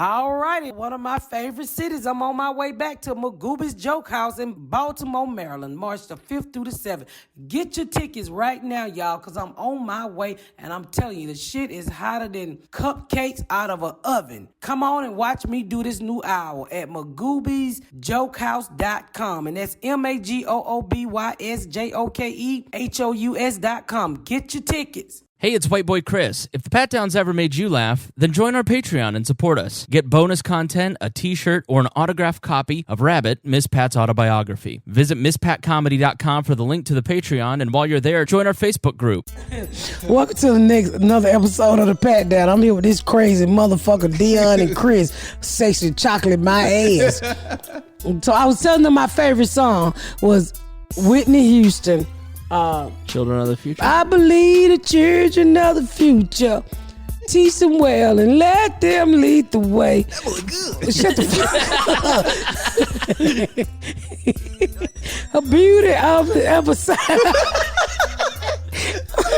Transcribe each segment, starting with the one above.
All righty, one of my favorite cities. I'm on my way back to Magooby's Joke House in Baltimore, Maryland, March the 5th through the 7th. Get your tickets right now, y'all, because I'm on my way, and I'm telling you, the shit is hotter than cupcakes out of an oven. Come on and watch me do this new hour at magoobysjokehouse.com, and that's MAGOOBYSJOKEHOUS.com. Get your tickets. Hey, it's White Boy Chris. If the Pat Downs ever made you laugh, then join our Patreon and support us. Get bonus content, a t-shirt, or an autographed copy of Rabbit, Miss Pat's autobiography. Visit MissPatComedy.com for the link to the Patreon, and while you're there, join our Facebook group. Welcome to another episode of the Pat Down. I'm here with this crazy motherfucker, Dion and Chris, sexy chocolate my ass. So I was telling them my favorite song was Whitney Houston. Children of the Future. I believe the children of the future. Teach them well and let them lead the way. That was good. Shut the fuck up. A beauty of the episode.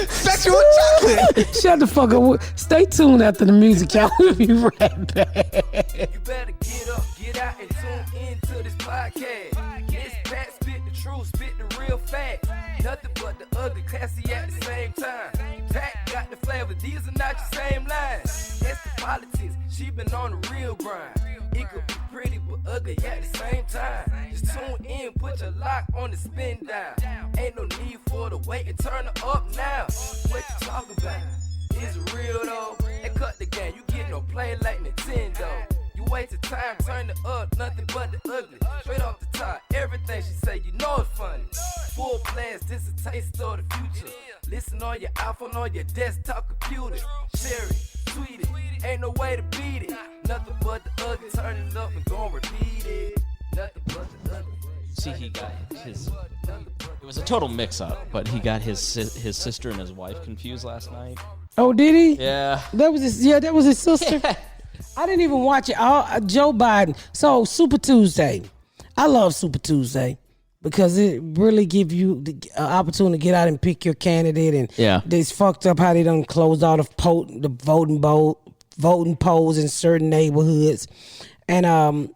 Sexual chocolate. Shut the fuck up. Stay tuned after the music, y'all. We'll be right back. You better get up, get out, and tune into this podcast. This Pat spit the truth, spit the real fact. Nothing but the ugly, classy at the same time. Pat got the flavor, these are not your same lines. That's the politics, she been on the real grind. It could be pretty but ugly at the same time. Just tune in, put your lock on the spin down. Ain't no need for the wait and turn it up now. What you talking about? Is it real though? They cut the game, you get no play like Nintendo. You wasted time, turn it up, nothing but the ugly. Straight off the top, everything she say, you know it's funny. Full blast, this a taste of the future. Listen on your iPhone, on your desktop computer. Share it, tweet it, ain't no way to beat it. Nothing but the ugly, turn it up and gon' repeat it. Nothing but the ugly. See, he got his... It was a total mix-up, but he got his sister and his wife confused last night. Oh, did he? Yeah. That was his sister. Yeah. I didn't even watch it. Joe Biden. So Super Tuesday. I love Super Tuesday because it really give you the opportunity to get out and pick your candidate. And it's fucked up how they done closed all the voting polls in certain neighborhoods. And I'm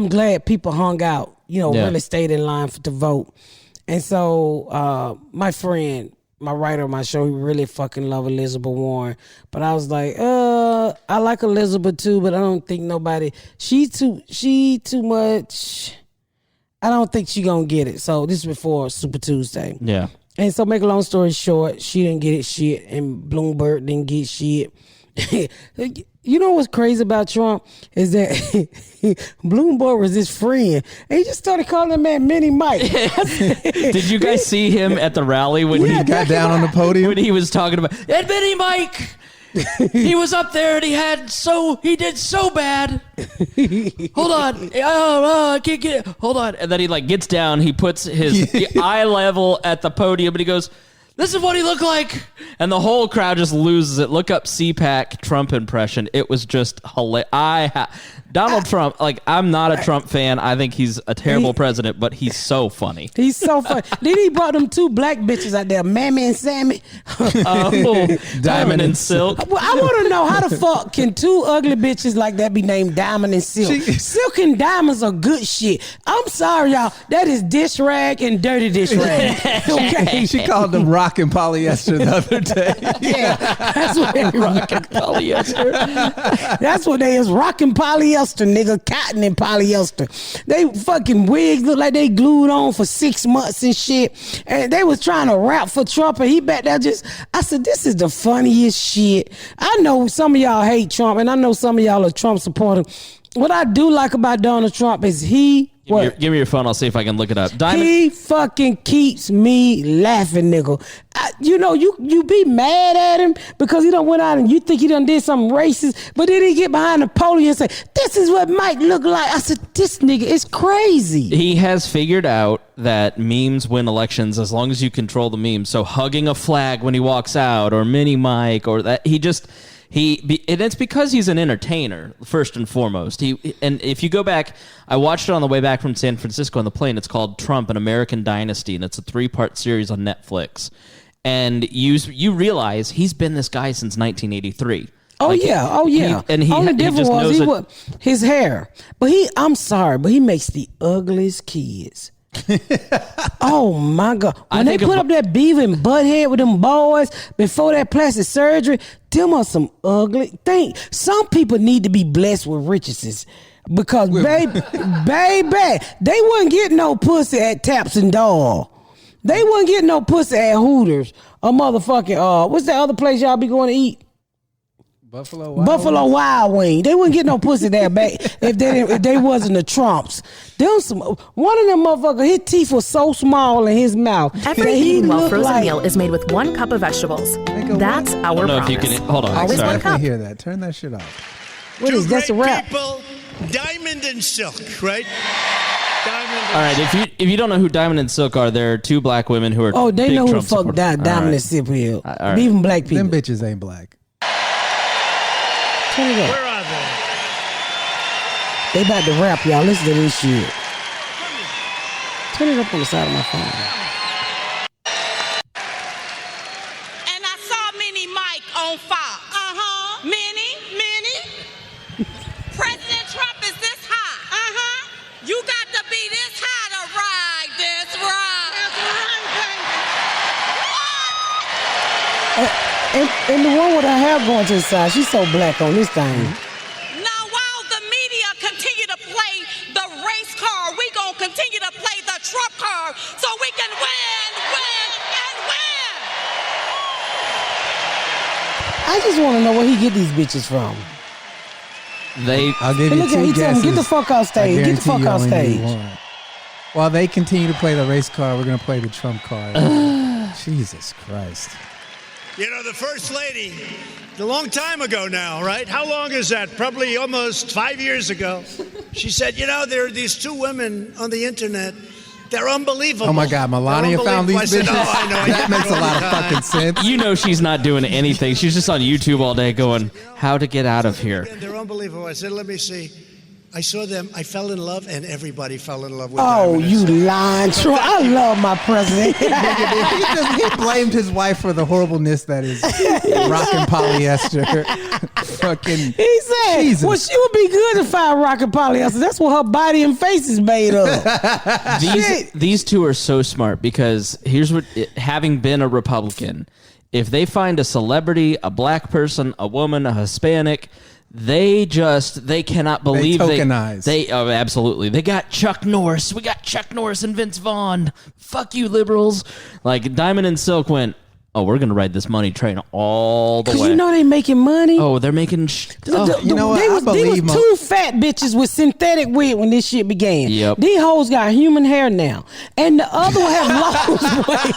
glad people hung out, really stayed in line to vote. And so my friend, my writer on my show, he really fucking love Elizabeth Warren. But I was like, I like Elizabeth too, but I don't think she too much. I don't think she gonna get it. So this is before Super Tuesday. Yeah. And so make a long story short, she didn't get it shit and Bloomberg didn't get shit. You know what's crazy about Trump is that Bloomberg was his friend. And he just started calling that man Mini Mike. Did you guys see him at the rally when he got down on the podium? When he was talking about, and Mini Mike, he was up there and he did so bad. Hold on. I can't get it. Hold on. And then he gets down, he puts his eye level at the podium and he goes, "This is what he looked like." And the whole crowd just loses it. Look up CPAC Trump impression. It was just hilarious. Donald Trump, I'm not a Trump fan. I think he's a terrible president, but he's so funny. He's so funny. Then he brought them two black bitches out there, Mammy and Sammy. Diamond and Silk. Well, I want to know how the fuck can two ugly bitches like that be named Diamond and Silk? Silk and diamonds are good shit. I'm sorry, y'all. That is dish rag and dirty dish rag. Okay. She called them rock and polyester the other day. Yeah, that's what they Rock and polyester. That's what they is, rock and polyester, nigga, cotton and polyester. They fucking wigs look like they glued on for 6 months and shit. And they was trying to rap for Trump, and he back there I said, this is the funniest shit. I know some of y'all hate Trump, and I know some of y'all are Trump supporters. What I do like about Donald Trump is Give me your phone. I'll see if I can look it up. He fucking keeps me laughing, nigga. You be mad at him because he done went out and you think he done did something racist, but then he get behind the podium and say, "This is what Mike look like." I said, this nigga is crazy. He has figured out that memes win elections as long as you control the memes. So hugging a flag when he walks out, or Mini Mike, or that, and it's because he's an entertainer, first and foremost. And if you go back, I watched it on the way back from San Francisco on the plane. It's called Trump, An American Dynasty, and it's a 3-part series on Netflix. And you realize he's been this guy since 1983. Oh yeah. Only difference was his hair. But I'm sorry, but he makes the ugliest kids. Oh my God. When they put up that Beaver and Butthead with them boys before that plastic surgery, them are some ugly things. Some people need to be blessed with riches. Because baby, they wouldn't get no pussy at Taps and Doll. They wouldn't get no pussy at Hooters or motherfucking what's that other place y'all be going to eat? Buffalo Wild Wing. They wouldn't get no pussy there back if they wasn't the Trumps. One of them motherfuckers, his teeth was so small in his mouth. Every eaten well frozen meal is made with 1 cup of vegetables. That's our promise. Hold on. Always 1 cup. I hear that. Turn that shit off. What is that's a rap? People, Diamond and Silk, right? All right, if you don't know who Diamond and Silk are, they're 2 black women who are they big know who Trump the fuck supporters. Diamond and Silk is. Right. Even black people. Them bitches ain't black. Turn it up. Where are they? They about to rap, y'all. Listen to this shit. Turn it up on the side of my phone. And I saw Minnie Mike on Fox. Minnie. President Trump is this high. You got to be this high to ride this ride. And the one with her hair going to the side, she's so black on this thing. Now, while the media continue to play the race card, we gonna continue to play the Trump card so we can win. I just want to know where he get these bitches from. I'll give you look 2 at, he guesses. tell him, get the fuck off stage. Get the fuck off stage. While they continue to play the race card, we're going to play the Trump card. Jesus Christ. You know, the First Lady, a long time ago now, right? How long is that? Probably almost 5 years ago. She said, you know, there are these 2 women on the internet. They're unbelievable. Oh my God, Melania found these bitches? I know. That makes a lot of fucking sense. You know she's not doing anything. She's just on YouTube all day going, how to get out of here. They're unbelievable. I said, let me see. I saw them. I fell in love, and everybody fell in love with them. Oh, you lying, Troy. I love my president. He blamed his wife for the horribleness that is rockin' polyester. Fucking. He said, Jesus. well, she would be good if I rockin' polyester. That's what her body and face is made of. These 2 are so smart because here's what, having been a Republican, if they find a celebrity, a black person, a woman, a Hispanic, they cannot believe they tokenize. Absolutely. They got Chuck Norris. We got Chuck Norris and Vince Vaughn. Fuck you, liberals. Like Diamond and Silk went, oh, we're going to ride this money train all the way. Because you know they making money. Oh, they're making... you know what? They was 2 fat bitches with synthetic wig when this shit began. Yep. These hoes got human hair now. And the other one have lost weight.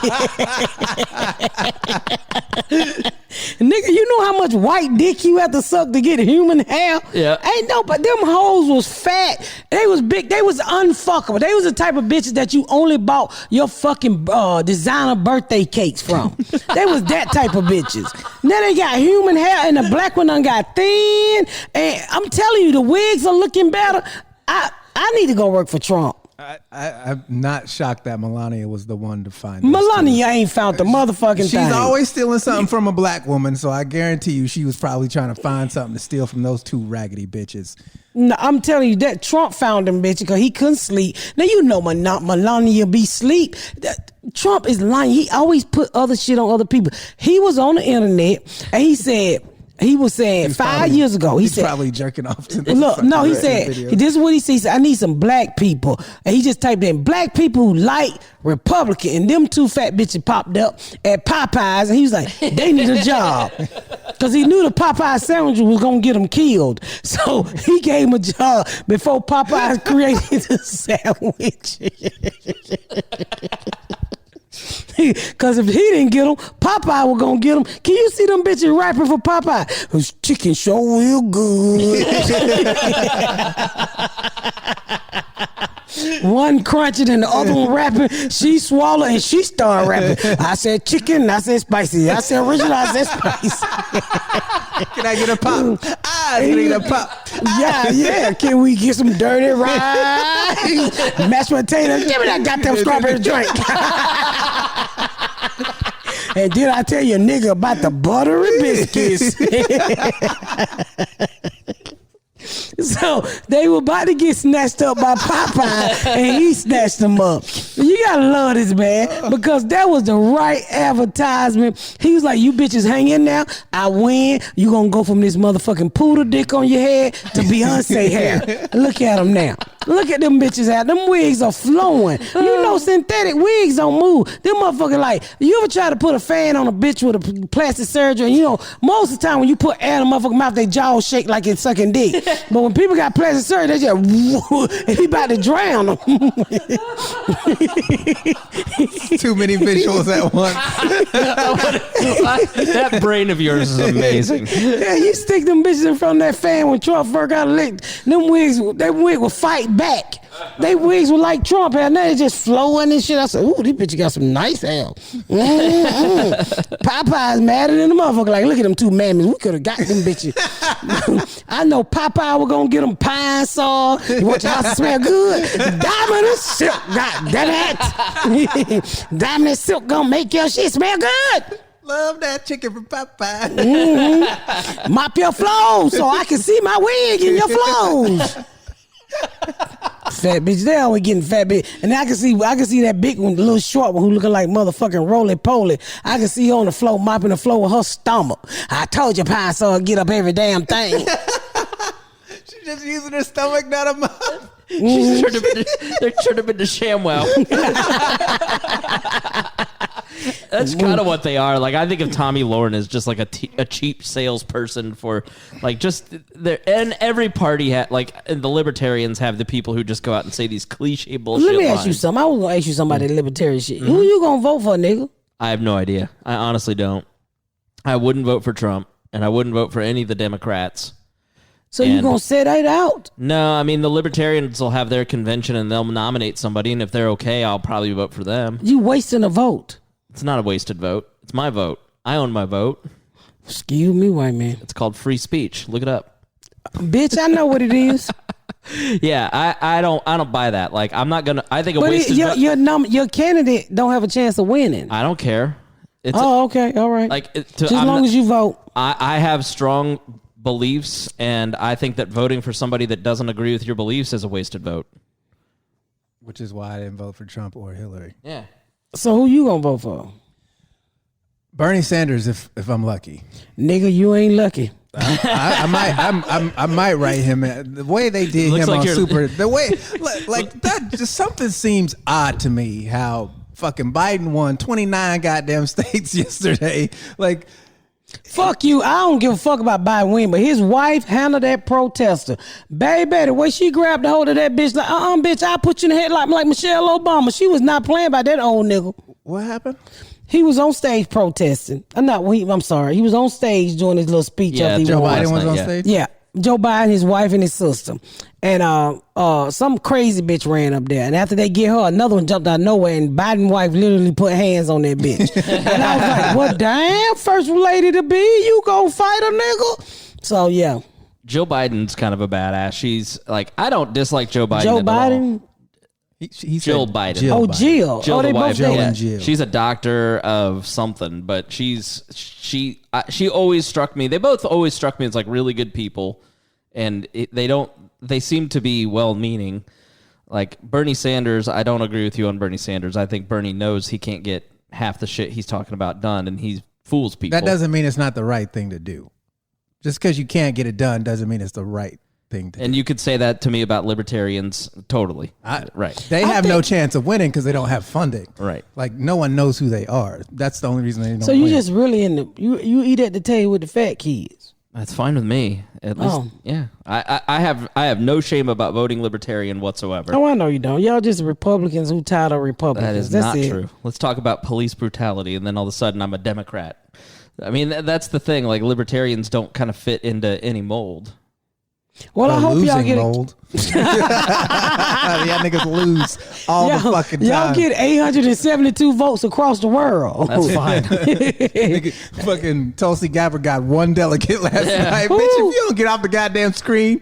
Nigga, you know how much white dick you have to suck to get human hair? Yeah. Ain't no, but them hoes was fat. They was big. They was unfuckable. They was the type of bitches that you only bought your fucking designer birthday cakes from. They was that type of bitches. Now they got human hair and the black one done got thin. And I'm telling you, the wigs are looking better. I need to go work for Trump. I'm not shocked that Melania was the one to find Melania ain't found the motherfucking thing. She's always stealing something from a black woman, so I guarantee you she was probably trying to find something to steal from those 2 raggedy bitches. No, I'm telling you that Trump found them bitches because he couldn't sleep. Now you know Melania be sleep. Trump is lying. He always put other shit on other people. He was on the internet and he was saying 5 years ago. He said probably jerking off to this. Look, no, he said video. this is what he said. He said, I need some black people, and he just typed in black people who like Republican, and them 2 fat bitches popped up at Popeyes, and he was like, they need a job because he knew the Popeye sandwich was gonna get them killed, so he gave him a job before Popeyes created the sandwich. Because if he didn't get them, Popeye was going to get them. Can you see them bitches rapping for Popeye? His chicken so real good. One crunching and the other one rapping. She swallowed and she started rapping. I said chicken, I said spicy. I said original, I said spicy. Can I get a pop? Can I get a pop? Yeah. Can we get some dirty rice? Mashed potatoes. Give me that goddamn strawberry drink. And did I tell you, nigga, about the buttery biscuits? So they were about to get snatched up by Popeye, and he snatched them up. You gotta love this man, because that was the right advertisement. He was like, "You bitches hang in there. I win. You gonna go from this motherfucking poodle dick on your head to Beyonce hair." Look at them now. Look at them bitches out. Them wigs are flowing. You know, synthetic wigs don't move. Them motherfuckers like, you ever try to put a fan on a bitch with a plastic surgery? And you know, most of the time when you put air in a motherfucking mouth, they jaw shake like it's sucking dick. But when people got plastic surgery, they just, and he about to drown them. Too many visuals at once. That brain of yours is amazing. Yeah, you stick them bitches in front of that fan when Trump first got elected. Them wigs, they wig will fight back. They wigs were like Trump hair. Now they just flowing and shit. I said, ooh, these bitches got some nice hair. Popeye's madder than the motherfucker. Like, look at them two mammies. We could have got them bitches. I know Popeye was gonna get them pine saw. You want your house to smell good? Diamond and silk. God damn it. Diamond and silk gonna make your shit smell good. Love that chicken from Popeye. Mop your flows so I can see my wig in your flows. Fat bitch, they always getting fat bitch, and I can see that big one, the little short one who looking like motherfucking roly poly. I can see her on the floor mopping the floor with her stomach. I told you, Pine Saw get up every damn thing. She's just using her stomach, not a mouth. She's turned him into ShamWow. That's kind of what they are. Like, I think of Tommy Lauren as just like a cheap salesperson for, like, just there. And every party and the libertarians have the people who just go out and say these cliche bullshit. Let me lines. ask you something. I was gonna ask you something about that libertarian shit. Who you gonna vote for, nigga? I have no idea. I honestly don't. I wouldn't vote for Trump, and I wouldn't vote for any of the Democrats. So you gonna set it out? No, I mean, the libertarians will have their convention and they'll nominate somebody, and if they're okay, I'll probably vote for them. You wasting a vote. It's not a wasted vote. It's my vote. I own my vote. Excuse me, white man. It's called free speech. Look it up. Bitch, I know what it is. Yeah, I don't buy that. Like, I'm not gonna. I think a wasted vote. Your candidate don't have a chance of winning. I don't care. Okay, all right. Like, just as long as you vote. I have strong beliefs, and I think that voting for somebody that doesn't agree with your beliefs is a wasted vote. Which is why I didn't vote for Trump or Hillary. Yeah. So who you gonna vote for? Bernie Sanders, if I'm lucky. Nigga, you ain't lucky. I might write him. The way they did him on Super, the way like that, just something seems odd to me. How fucking Biden won 29 goddamn states yesterday. Like, fuck you. I don't give a fuck about Biden winning, but his wife handled that protester. Baby, the way she grabbed a hold of that bitch, like, bitch, I'll put you in the headlock like Michelle Obama. She was not playing by that old nigga. What happened? He was on stage protesting. I'm sorry. He was on stage doing his little speech. Yeah, Joe Biden was on stage? Yeah. Joe Biden, his wife, and his sister. And some crazy bitch ran up there. And after they get her, another one jumped out of nowhere, and Biden's wife literally put hands on that bitch. And I was like, well, damn, first lady to be, you gonna fight a nigga? So, yeah. Joe Biden's kind of a badass. She's like, I don't dislike Joe Biden. Joe at Biden? all. Jill Biden. Jill. Jill, they the both wife. dead. Yeah. and Jill. She's a doctor of something, but she always struck me. They both always struck me as like really good people, and they seem to be well-meaning. Like Bernie Sanders, I don't agree with you on Bernie Sanders. I think Bernie knows he can't get half the shit he's talking about done, and he fools people. That doesn't mean it's not the right thing to do. Just because you can't get it done doesn't mean it's the right thing to do. And you could say that to me about libertarians, totally. Right. They have no chance of winning because they don't have funding. Right. Like, no one knows who they are. That's the only reason they don't So you win. just really you eat at the table with the fat kids. That's fine with me. At least, yeah. I have no shame about voting libertarian whatsoever. Oh, I know you don't. Y'all just Republicans who tired of Republicans. That is That's not it. true. Let's talk about police brutality, and then all of a sudden I'm a Democrat. I mean, that's the thing. Like, libertarians don't kind of fit into any mold. Well, I hope y'all get mold. Y'all niggas lose all the fucking time. Y'all get 872 votes across the world. That's fine. Fucking Tulsi Gabbard got one delegate last night. Bitch, if you don't get off the goddamn screen.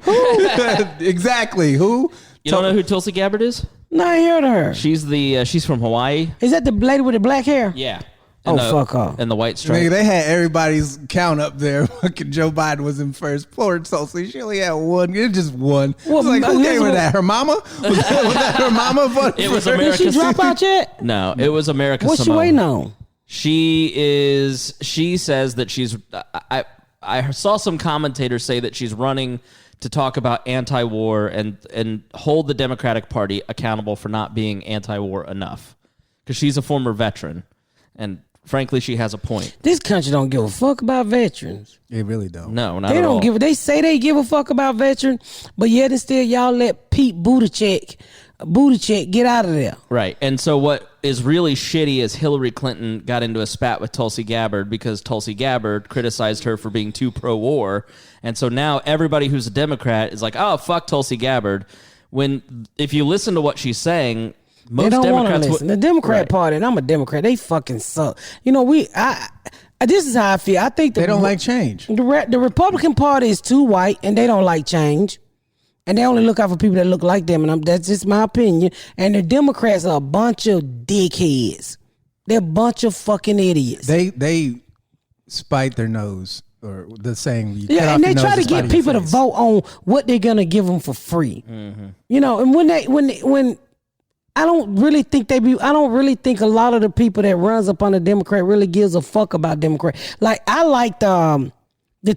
Exactly. Who? You don't know who Tulsi Gabbard is? No, I ain't heard of her. She's from Hawaii. Is that the lady with the black hair? Yeah. Fuck off. And the white stripe. Nigga, they had everybody's count up there. Fucking Joe Biden was in first. Poor Tulsi. She only had one. It just one. Well, it's like, who gave her that? Her mama? Was that her mama? It was America. Did she drop out yet? No, it was America. What's she waiting on? She says that she's... I saw some commentators say that she's running to talk about anti-war and hold the Democratic Party accountable for not being anti-war enough. Because she's a former veteran. And frankly, she has a point. This country don't give a fuck about veterans. They really don't. No, not they at don't all. give. They say they give a fuck about veterans, but yet and still y'all let Pete Buttigieg get out of there. Right. And so what is really shitty is Hillary Clinton got into a spat with Tulsi Gabbard because Tulsi Gabbard criticized her for being too pro-war. And so now everybody who's a Democrat is like, oh, fuck Tulsi Gabbard. When if you listen to what she's saying, most they don't want to Democrats listen. The Democrat Party, and I'm a Democrat, they fucking suck. You know, this is how I feel. I think they don't like change. The Republican Party is too white, and they don't like change. And they only look out for people that look like them, and that's just my opinion. And the Democrats are a bunch of dickheads. They're a bunch of fucking idiots. They spite their nose, or the saying. And they try to get people to vote on what they're gonna give them for free. Mm-hmm. You know, and when I don't really think I don't really think a lot of the people that runs up on the Democrat really gives a fuck about Democrat. Like I like the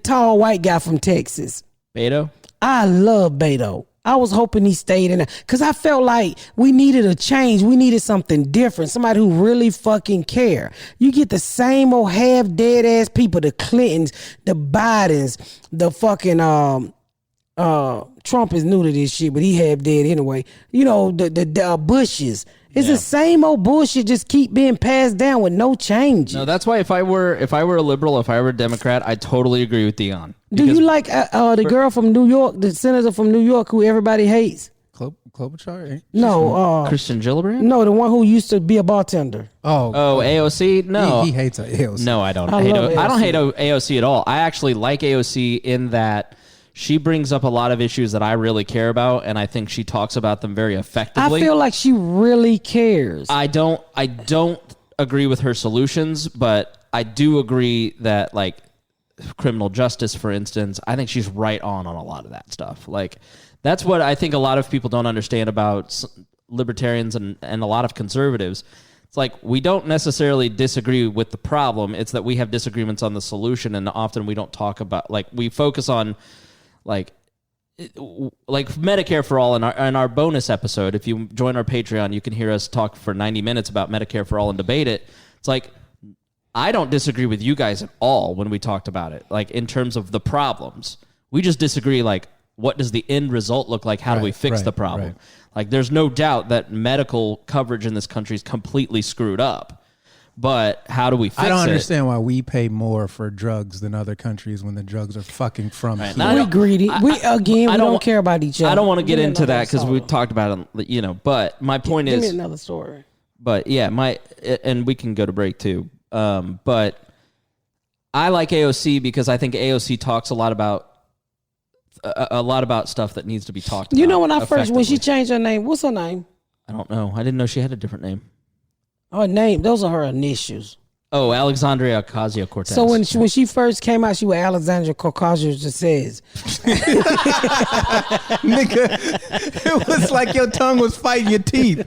tall white guy from Texas. Beto? I love Beto. I was hoping he stayed in there because I felt like we needed a change. We needed something different. Somebody who really fucking care. You get the same old half dead ass people, the Clintons, the Bidens, the fucking Trump is new to this shit, but he half dead anyway. You know, the Bushes. It's the same old bullshit just keep being passed down with no change. No, that's why if I were a liberal, if I were a Democrat, I totally agree with Dion. Do you like the girl from New York, the senator from New York who everybody hates? Klobuchar? No. Christian Gillibrand? No, the one who used to be a bartender. Oh, AOC? No. He hates AOC. No, I don't. I don't hate AOC at all. I actually like AOC in that she brings up a lot of issues that I really care about, and I think she talks about them very effectively. I feel like she really cares. I don't agree with her solutions, but I do agree that, like, criminal justice, for instance, I think she's right on a lot of that stuff. Like, that's what I think a lot of people don't understand about libertarians and a lot of conservatives. It's like we don't necessarily disagree with the problem. It's that we have disagreements on the solution, and often we don't talk about, like, we focus on like Medicare for All in our bonus episode. If you join our Patreon, you can hear us talk for 90 minutes about Medicare for All and debate it. It's like, I don't disagree with you guys at all when we talked about it, like in terms of the problems. We just disagree, like, what does the end result look like? How do we fix the problem? Right. Like, there's no doubt that medical coverage in this country is completely screwed up. But how do we fix it? I don't understand why we pay more for drugs than other countries when the drugs are fucking from here. We're greedy. We don't care about each other. I don't want to get into that because we talked about it, you know. But my point is... Give me another story. But yeah, and we can go to break too. But I like AOC because I think AOC talks a lot about stuff that needs to be talked about. You know, when she changed her name, what's her name? I don't know. I didn't know she had a different name. Her name, those are her initials. Oh, Alexandria Ocasio-Cortez. So when she first came out, she was Alexandria Ocasio-Cortez. Nigga, it was like your tongue was fighting your teeth.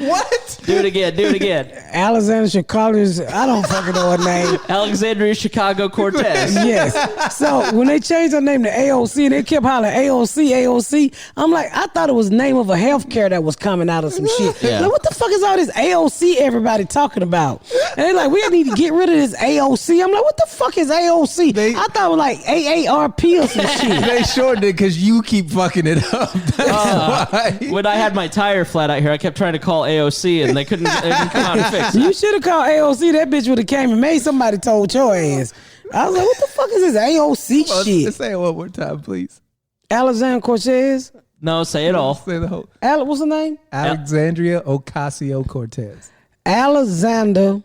What? Do it again. Alexandria Ocasio, I don't fucking know her name. Alexandria Chicago Cortez. Yes. So when they changed her name to AOC, they kept hollering AOC. I'm like, I thought it was the name of a healthcare that was coming out of some shit. Yeah. Like, what the fuck is all this AOC everybody talking about? And they're like, we need to get rid of this AOC. I'm like, what the fuck is AOC? I thought it was like AARP or some shit. They shortened it because you keep fucking it up. That's why. When I had my tire flat out here, I kept trying to call AOC and they couldn't come out and fix it. You should have called AOC. That bitch would have came and made somebody told your ass. I was like, what the fuck is this AOC shit? Say it one more time, please. Alexandria Cortez? No, say it all. Say the whole. What's her name? Alexandria Ocasio-Cortez. Alexander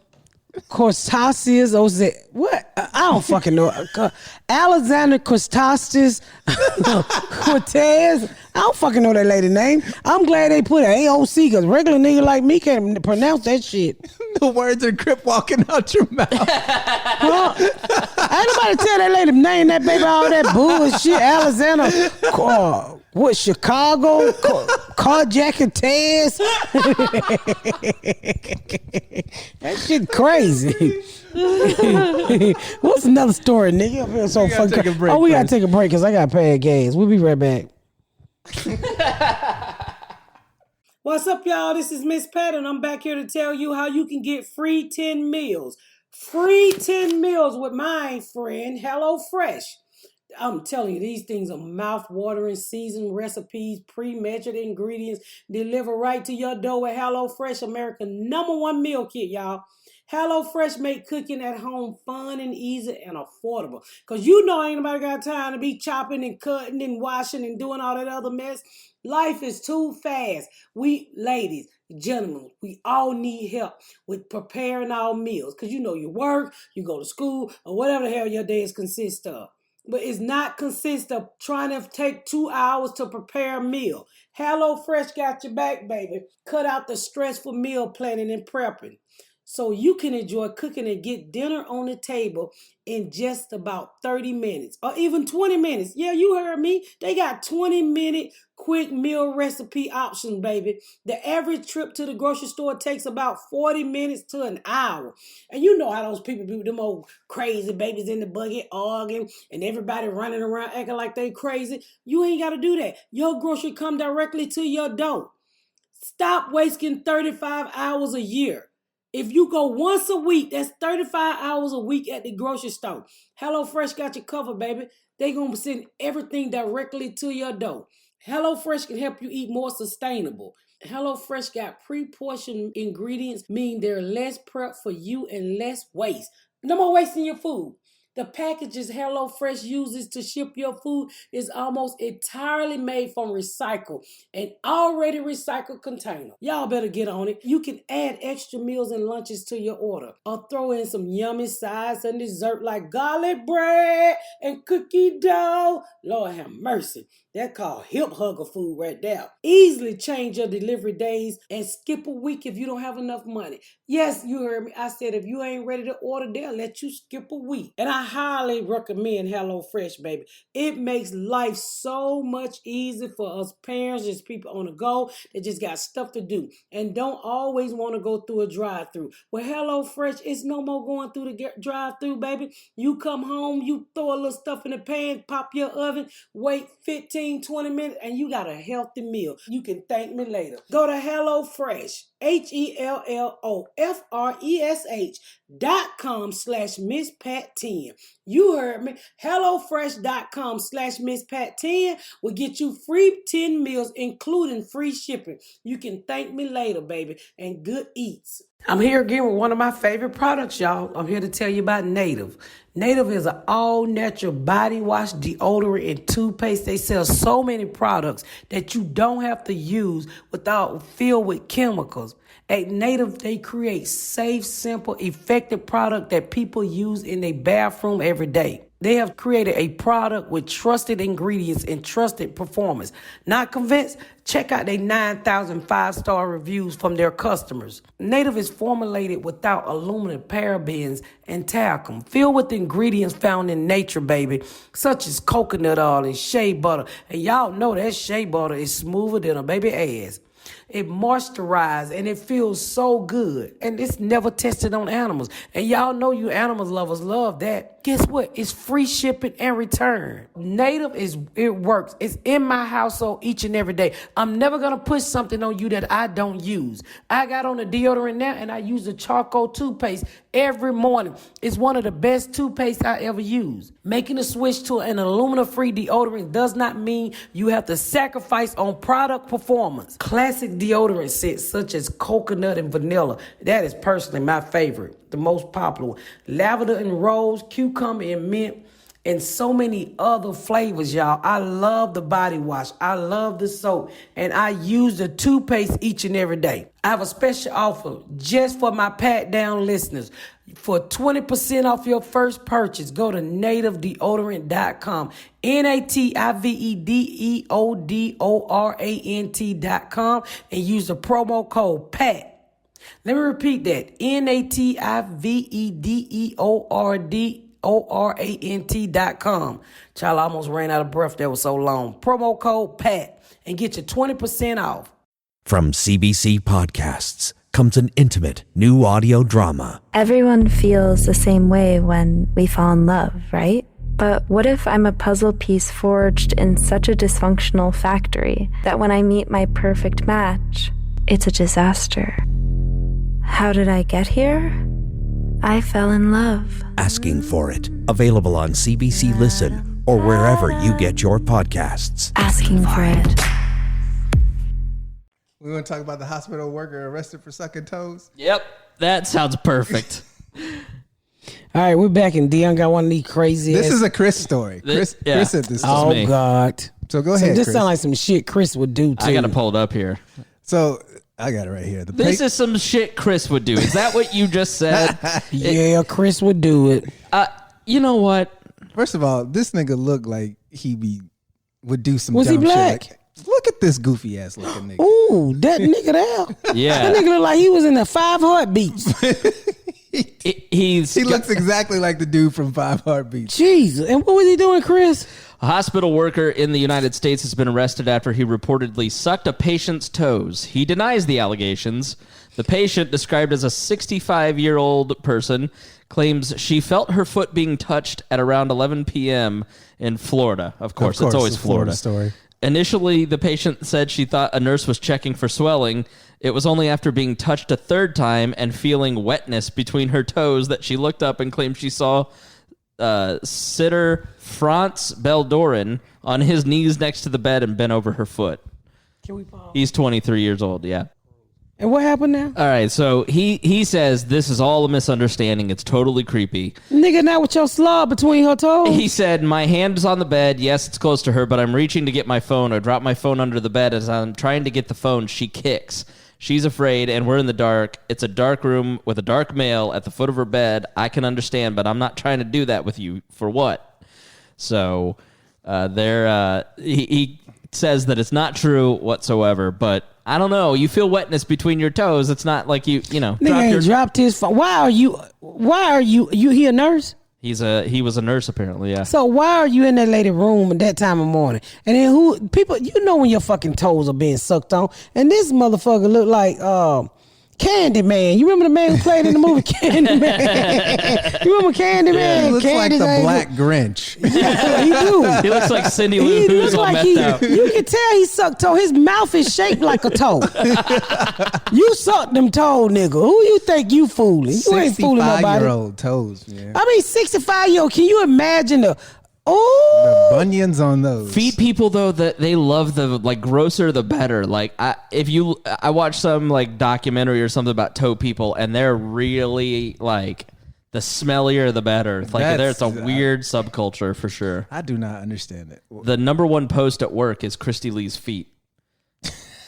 Cortasius, what? I don't fucking know. Alexander Cortasius Cortez. I don't fucking know that lady name. I'm glad they put AOC because regular nigga like me can't pronounce that shit. The words are crip walking out your mouth. Well, ain't nobody tell that lady name that baby all that bullshit. Alexander, what, Chicago? Carjacking Taz? That shit crazy. What's another story, nigga? I feel so fucking crazy. We gotta take a break because I got paid gas. We'll be right back. What's up, y'all? This is Miss Pat, and I'm back here to tell you how you can get free 10 meals. Free 10 meals with my friend HelloFresh. I'm telling you, these things are mouth-watering, seasoned recipes, pre-measured ingredients, delivered right to your door with HelloFresh, America's #1 meal kit, y'all. HelloFresh make cooking at home fun and easy and affordable. Because you know ain't nobody got time to be chopping and cutting and washing and doing all that other mess. Life is too fast. We, ladies, gentlemen, we all need help with preparing our meals. Because you know you work, you go to school, or whatever the hell your days consist of. But it's not consist of trying to take 2 hours to prepare a meal. HelloFresh got your back, baby. Cut out the stressful meal planning and prepping, so you can enjoy cooking and get dinner on the table in just about 30 minutes or even 20 minutes. Yeah, you heard me. They got 20-minute quick meal recipe options, baby. The average trip to the grocery store takes about 40 minutes to an hour. And you know how those people do, them old crazy babies in the buggy arguing and everybody running around acting like they crazy. You ain't got to do that. Your grocery come directly to your door. Stop wasting 35 hours a year. If you go once a week, that's 35 hours a week at the grocery store. HelloFresh got you covered, baby. They're going to send everything directly to your door. HelloFresh can help you eat more sustainable. HelloFresh got pre-portioned ingredients, meaning they're less prep for you and less waste. No more wasting your food. The packages HelloFresh uses to ship your food is almost entirely made from recycled and already recycled container. Y'all better get on it. You can add extra meals and lunches to your order or throw in some yummy sides and dessert like garlic bread and cookie dough. Lord have mercy. That's called hip hugger food right there. Easily change your delivery days and skip a week if you don't have enough money. Yes, you heard me. I said if you ain't ready to order, they'll let you skip a week. And I highly recommend HelloFresh, baby. It makes life so much easier for us parents, just people on the go that just got stuff to do and don't always want to go through a drive-through. With HelloFresh, it's no more going through the drive-through, baby. You come home, you throw a little stuff in the pan, pop your oven, wait 15-20 minutes, and you got a healthy meal. You can thank me later. Go to HelloFresh, HelloFresh.com/MissPat10. You heard me. HelloFresh.com/MissPat10 will get you free 10 meals, including free shipping. You can thank me later, baby, and good eats. I'm here again with one of my favorite products, y'all. I'm here to tell you about Native. Native is an all-natural body wash, deodorant, and toothpaste. They sell so many products that you don't have to use without filled with chemicals. At Native, they create safe, simple, effective product that people use in their bathroom every day. They have created a product with trusted ingredients and trusted performance. Not convinced? Check out their 9,000 five-star reviews from their customers. Native is formulated without aluminum, parabens, and talcum, filled with ingredients found in nature, baby, such as coconut oil and shea butter. And y'all know that shea butter is smoother than a baby ass. It moisturizes and it feels so good. And it's never tested on animals. And y'all know you animals lovers love that. Guess what? It's free shipping and return. Native it works. It's in my household each and every day. I'm never going to push something on you that I don't use. I got on the deodorant now and I use the charcoal toothpaste every morning. It's one of the best toothpaste I ever used. Making a switch to an aluminum-free deodorant does not mean you have to sacrifice on product performance. Classic deodorant sets such as coconut and vanilla. That is personally my favorite, the most popular one. Lavender and rose, cucumber and mint, and so many other flavors, y'all. I love the body wash. I love the soap. And I use the toothpaste each and every day. I have a special offer just for my Pat Down listeners. For 20% off your first purchase, go to nativedeodorant.com. NATIVEDEODORANT.com and use the promo code PAT. Let me repeat that. NATIVEDEODORANT.com. Child, I almost ran out of breath. That was so long. Promo code PAT and get you 20% off. From CBC Podcasts comes an intimate new audio drama. Everyone feels the same way when we fall in love, right? But what if I'm a puzzle piece forged in such a dysfunctional factory that when I meet my perfect match, it's a disaster? How did I get here? I fell in love. Asking for It. Available on CBC Listen or wherever you get your podcasts. Asking for it. We want to talk about the hospital worker arrested for sucking toes? Yep. That sounds perfect. All right, we're back, and Dion got one of these crazy. This is a Chris story. Chris said this. Oh, me. God. So go ahead, This Chris. sounds like some shit Chris would do, too. I got to pull it up here. So I got it right here. This is some shit Chris would do. Is that what you just said? Yeah, Chris would do it. You know what? First of all, this nigga looked like would do some Was dumb he black? shit. Look at this goofy ass looking nigga. Ooh, that nigga there. Yeah. That nigga look like he was in the 5 Heartbeats. He looks exactly like the dude from 5 Heartbeats. Jesus. And what was he doing, Chris? A hospital worker in the United States has been arrested after he reportedly sucked a patient's toes. He denies the allegations. The patient, described as a 65-year-old person, claims she felt her foot being touched at around 11 p.m. in Florida. Of course, it's always Florida. Story. Initially, the patient said she thought a nurse was checking for swelling. It was only after being touched a third time and feeling wetness between her toes that she looked up and claimed she saw sitter Franz Beldorin on his knees next to the bed and bent over her foot. Can we pause? He's 23 years old, yeah. And what happened now? All right, so he says this is all a misunderstanding. It's totally creepy. Nigga, not with your slob between her toes. He said, my hand is on the bed. Yes, it's close to her, but I'm reaching to get my phone. I drop my phone under the bed. As I'm trying to get the phone, she kicks. She's afraid, and we're in the dark. It's a dark room with a dark male at the foot of her bed. I can understand, but I'm not trying to do that with you. For what? So he says that it's not true whatsoever, but I don't know. You feel wetness between your toes. It's not like you Nigga dropped his phone. Why are you he a nurse? He was a nurse apparently, yeah. So why are you in that lady room at that time of morning? And then people, you know when your fucking toes are being sucked on, and this motherfucker look like Candyman. You remember the man who played in the movie Candyman? You remember Candyman? Yeah, he looks like the Candy's Black Grinch. Yeah, he do. He looks like Cindy Lou He Who's look all like messed out. You can tell he sucked toe. His mouth is shaped like a toe. You sucked them toe, nigga. Who you think you fooling? You ain't fooling nobody. 65-year-old toes, man. I mean, 65-year-old. Can you imagine the The bunions on those. Feet people though, that they love the like grosser the better. Like I watched some like documentary or something about toe people, and they're really like the smellier the better. Like there's a weird subculture for sure. I do not understand it. The number one post at work is Christy Lee's feet.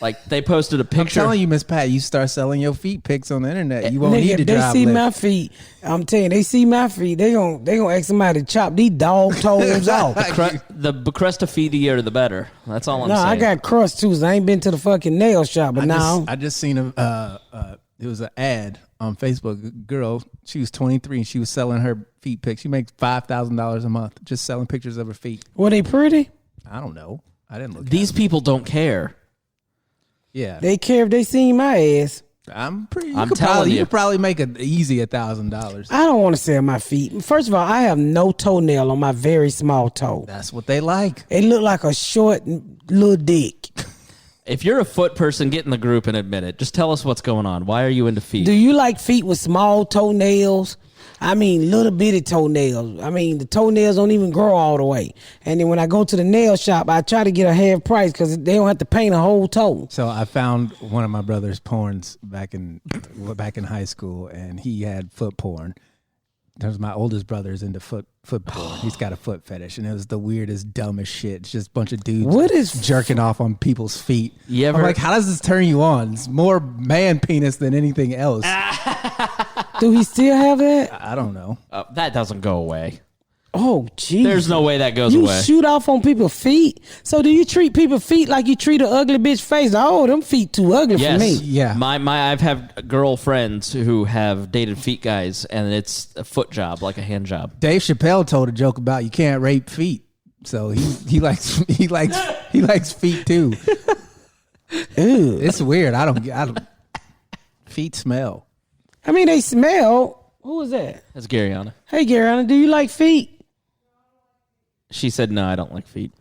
Like they posted a picture. I'm telling you, Miss Pat, you start selling your feet pics on the internet. You won't nigga, need to if they drive see lift. my feet, I'm telling you, they see my feet, they gonna ask somebody to chop these dog toes off. The crustophilia the better. That's all I'm saying. I got crust too, so I ain't been to the fucking nail shop, but now I just seen it was an ad on Facebook. A girl, she was 23 and she was selling her feet pics. She makes $5,000 a month just selling pictures of her feet. were they pretty? I don't know. I didn't look. These people don't care. Yeah, They care if they seen my ass. I'm pretty. I'm telling you could probably make it easy $1,000. I don't want to sell my feet. First of all, I have no toenail on my very small toe. That's what they like. It look like a short little dick. If you're a foot person, get in the group and admit it. Just tell us what's going on. Why are you into feet? Do you like feet with small toenails? I mean, little bitty toenails. I mean, the toenails don't even grow all the way. And then when I go to the nail shop, I try to get a half price because they don't have to paint a whole toe. So I found one of my brother's porns back in high school, and he had foot porn. my oldest brother is into football. He's got a foot fetish, and it was the weirdest, dumbest shit. It's just a bunch of dudes jerking off on people's feet. I'm like, how does this turn you on? It's more man penis than anything else. Do he still have that? I don't know. That doesn't go away. Oh, geez. There's no way that goes away. You shoot off on people's feet? So do you treat people's feet like you treat an ugly bitch face? Oh, them feet too ugly for me. Yeah. I've had girlfriends who have dated feet guys, and it's a foot job, like a hand job. Dave Chappelle told a joke about you can't rape feet. So he likes feet too. Ew. It's weird. I don't feet smell. I mean, they smell. Who is that? That's Garyana. Hey, Garyana, do you like feet? She said, no, I don't like feet.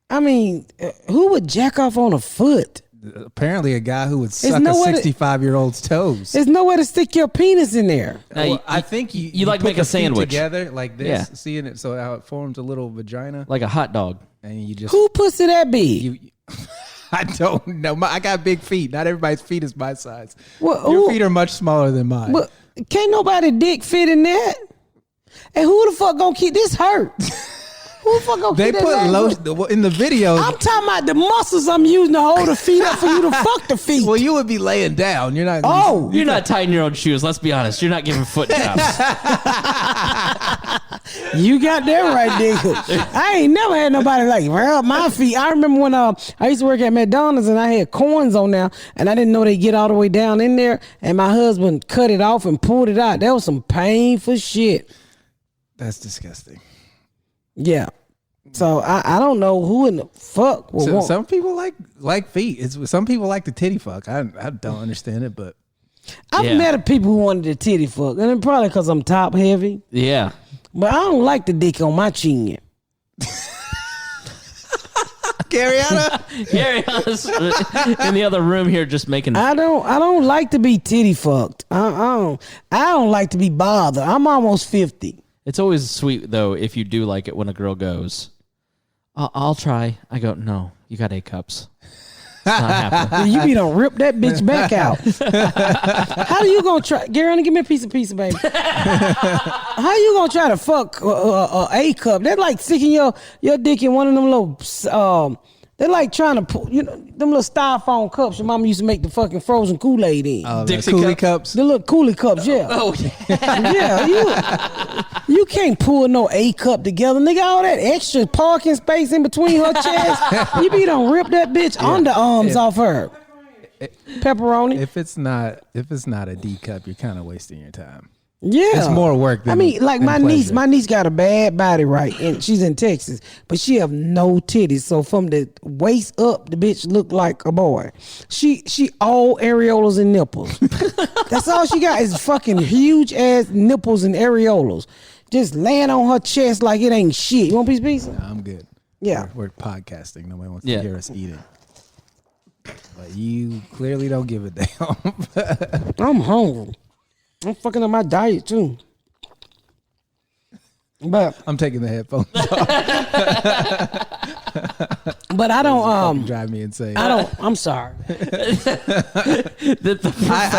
I mean, who would jack off on a foot? Apparently a guy who would suck a 65-year-old's toes. There's nowhere to stick your penis in there. Well, I think you like put make a sandwich together like this, seeing it so how it forms a little vagina. Like a hot dog. And you just... Who pussy that big? I don't know. I got big feet. Not everybody's feet is my size. Well, your feet are much smaller than mine. Well, can't nobody dick fit in that. And who the fuck gonna keep this hurt? Who the fuck gonna they keep put that lotion in the video. I'm talking about the muscles I'm using to hold the feet up for you to fuck the feet. Well, you would be laying down. You're not. Oh, you're not tying your own shoes. Let's be honest. You're not giving foot jobs. You got that right, nigga. I ain't never had nobody like rub my feet. I remember when I used to work at McDonald's and I had corns on there, and I didn't know they get all the way down in there, and my husband cut it off and pulled it out. That was some painful shit. That's disgusting. Yeah. So I don't know who in the fuck will want. Some people like feet. Some people like the titty fuck. I don't understand it, but I've met people who wanted the titty fuck, and it's probably because I'm top heavy. Yeah. But I don't like the dick on my chin. Garyana's in the other room here just making. I don't like to be titty fucked. I don't like to be bothered. I'm almost 50. It's always sweet though if you do like it when a girl goes, I'll try. I go, no, you got 8 cups. It's not happening. You be done rip that bitch back out. How you gonna try? Gary, give me a piece of baby. How you gonna try to fuck a cup? They're like sticking your dick in one of them little. They're like trying to pull, them little styrofoam cups your mama used to make the fucking frozen Kool-Aid in. Dixie Coolie cups? The little Coolie cups, yeah. Oh, yeah. Yeah, you can't pull no A cup together. Nigga, all that extra parking space in between her chest. You be done rip that bitch underarms off her. Pepperoni. If it's not a D cup, you're kind of wasting your time. Yeah, it's more work than like my pleasure. niece got a bad body, right? And she's in Texas, but she have no titties. So from the waist up, the bitch look like a boy. She all areolas and nipples. That's all she got is fucking huge ass nipples and areolas, just laying on her chest like it ain't shit. You want a piece of pizza? No, I'm good. Yeah, we're podcasting. Nobody wants to hear us eating. But you clearly don't give a damn. I'm hungry. I'm fucking up my diet too. But I'm taking the headphones off. But I don't drive me insane. I'm sorry. I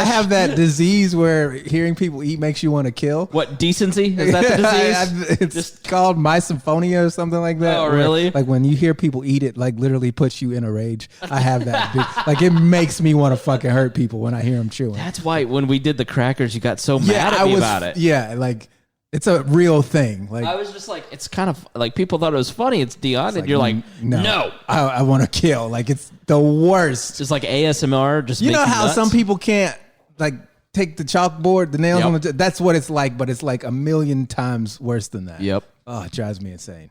have that disease where hearing people eat makes you want to kill. What, decency? Is that the disease? It's called misophonia or something like that. Oh, really? Like when you hear people eat it, like literally puts you in a rage. I have that. Like it makes me want to fucking hurt people when I hear them chewing. That's why when we did the crackers, you got so mad at me about it. Yeah, like it's a real thing. Like I was just like, it's kind of like people thought it was funny. It's Dion, and you're like, no. I want to kill. Like it's the worst. Just like ASMR. Just you know makes how nuts. some people can't like take the chalkboard, the nails on the. That's what it's like, but it's like a million times worse than that. Yep. Oh, it drives me insane.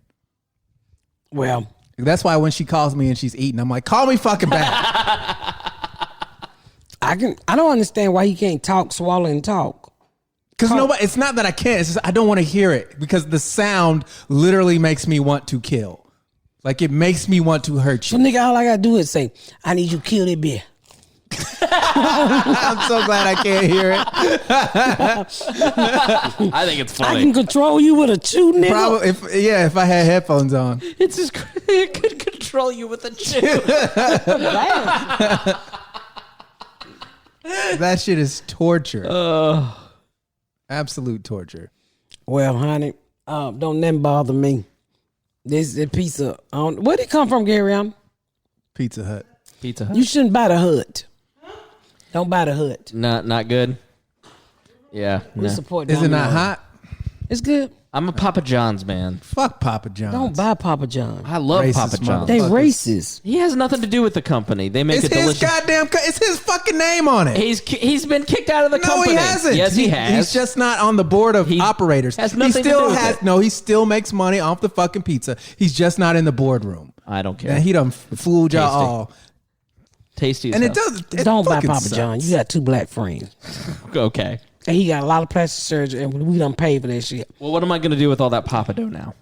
Well, that's why when she calls me and she's eating, I'm like, call me fucking back. I don't understand why you can't talk, swallow, and talk. Because nobody. It's not that I can't. It's just I don't want to hear it because the sound literally makes me want to kill. Like it makes me want to hurt you. So nigga, all I gotta do is say, "I need you to kill that beer." I'm so glad I can't hear it. I think it's funny. I can control you with a chew, nigga. Probably, if I had headphones on. It's just it could control you with a chew. That shit is torture. Absolute torture. Well, honey, don't nothing bother me. This pizza. Where'd it come from, Gary? Pizza Hut. Pizza Hut. You shouldn't buy the Hut. Don't buy the Hut. Not good. Yeah. We support. Is it not hot? It's good. I'm a Papa John's man. Fuck Papa John's. Don't buy Papa John's. I love Racist Papa John's. They racist. He has nothing to do with the company. They make It's a delicious. it's his fucking name on it. He's been kicked out of the No, company. he hasn't. Yes, he has. He's just not on the board of operators. Has nothing to do with it. No, he still makes money off the fucking pizza. He's just not in the boardroom. I don't care. And he done fooled y'all Tasty. all. Tasty as And hell. it does. It Don't buy fucking Papa sucks. John. You got 2 black friends. Okay. And he got a lot of plastic surgery, and we done paid for that shit. Well, what am I going to do with all that Papa dough now?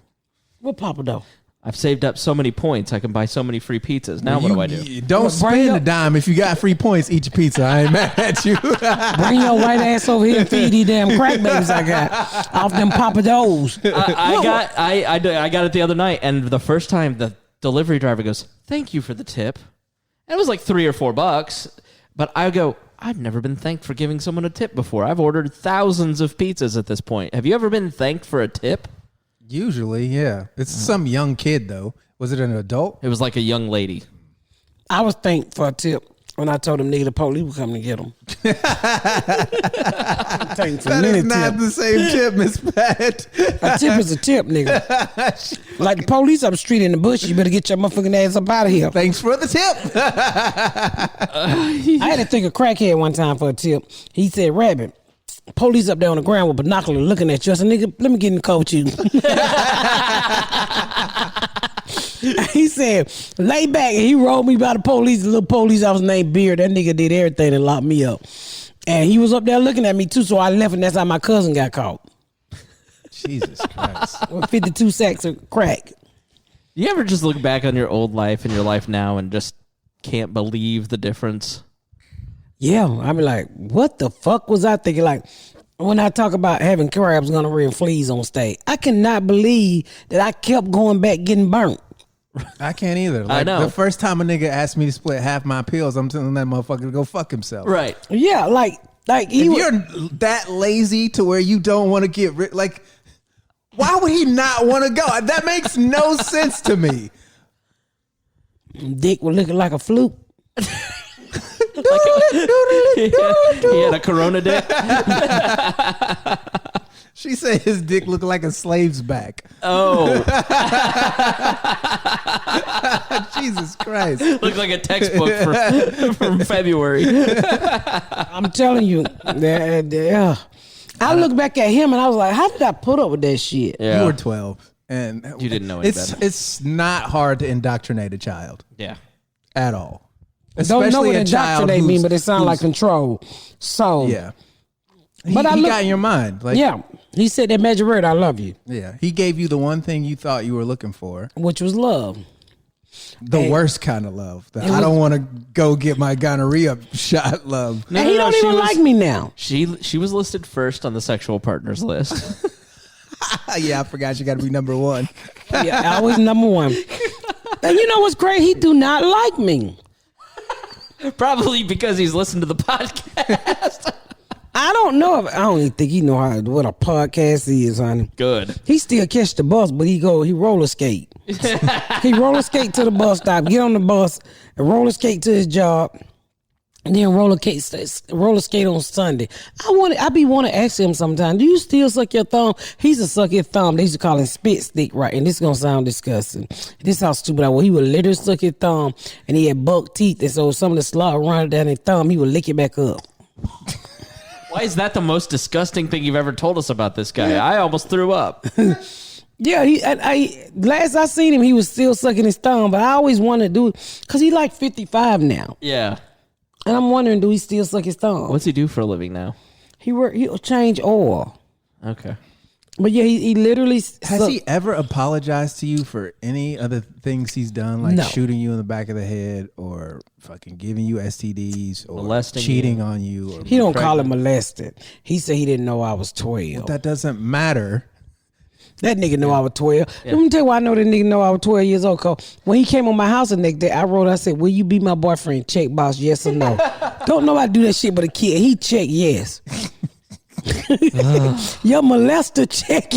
What Papa dough? I've saved up so many points. I can buy so many free pizzas. Now what do I do? Don't spend a dime if you got free points each pizza. I ain't mad at you. Bring your white ass over here and feed these damn crack babies I got off them Papa doughs. I got it the other night, and the first time the delivery driver goes, "Thank you for the tip." And it was like $3 or $4, but I go, I've never been thanked for giving someone a tip before. I've ordered thousands of pizzas at this point. Have you ever been thanked for a tip? Usually, yeah. It's some young kid though. Was it an adult? It was like a young lady. I was thanked for a tip when I told them nigga the police would come to get them. That is not the same tip, Miss Pat. A tip is a tip, nigga. Like the police up the street in the bush, you better get your motherfucking ass up out of here. Thanks for the tip. I had to think a crackhead one time for a tip. He said, Rabbit, police up there on the ground with binocular looking at you. I said, nigga, let me get in the car with you. He said, lay back. And he rolled me by the police. The little police officer named Beard. That nigga did everything to lock me up. And he was up there looking at me too, so I left, and that's how my cousin got caught. Jesus Christ. With 52 sacks of crack. You ever just look back on your old life and your life now and just can't believe the difference? Yeah, I be like, what the fuck was I thinking? Like, when I talk about having crabs, gonorrhea, and fleas on stage, I cannot believe that I kept going back getting burnt. I can't either. Like, I know. The first time a nigga asked me to split half my pills, I'm telling that motherfucker to go fuck himself. Right. Yeah, like if you're that lazy to where you don't want to get rid, like, why would he not want to go? That makes no sense to me. Dick was looking like a fluke. He had a Corona dick. She said his dick looked like a slave's back. Oh. Jesus Christ. Looked like a textbook from February. I'm telling you. I look back at him and I was like, how did I put up with that shit? Yeah. You were 12. And you didn't know any better. It's not hard to indoctrinate a child. Yeah. At all. Don't know what a child indoctrinate mean, but it sounds like control. So yeah. But he got in your mind. Like, yeah. He said that magic word, I love you. Yeah. He gave you the one thing you thought you were looking for. Which was love. The worst kind of love. I don't want to go get my gonorrhea shot love. And he don't even like me now. She was listed first on the sexual partners list. Yeah, I forgot you got to be number one. Yeah, always number one. And you know what's great? He do not like me. Probably because he's listened to the podcast. I don't know. I don't even think he know what a podcast is, honey. Good. He still catch the bus, but he roller skate. He roller skate to the bus stop, get on the bus, and roller skate to his job, and then roller skate on Sunday. I be want to ask him sometimes, do you still suck your thumb? He used to suck his thumb. They used to call him spit stick, right? And this is gonna sound disgusting. This is how stupid I was. He would literally suck his thumb, and he had buck teeth, and so some of the slot running down his thumb, he would lick it back up. Why is that the most disgusting thing you've ever told us about this guy? I almost threw up. Yeah, last I seen him, he was still sucking his thumb, but I always wanted to do it because he like 55 now. Yeah. And I'm wondering, do he still suck his thumb? What's he do for a living now? He'll change oil. Okay. But yeah, he literally... Has he ever apologized to you for any other things he's done, like No. shooting you in the back of the head or fucking giving you STDs or Molesting cheating you. on you? Or He don't call it molested. He said he didn't know I was 12. That doesn't matter. That nigga know I was 12. Let me tell you why I know that nigga know I was 12 years old. Cause when he came on my house the next day, I said, will you be my boyfriend? Check box, yes or no. Don't nobody do that shit but a kid. He checked yes. Your molester check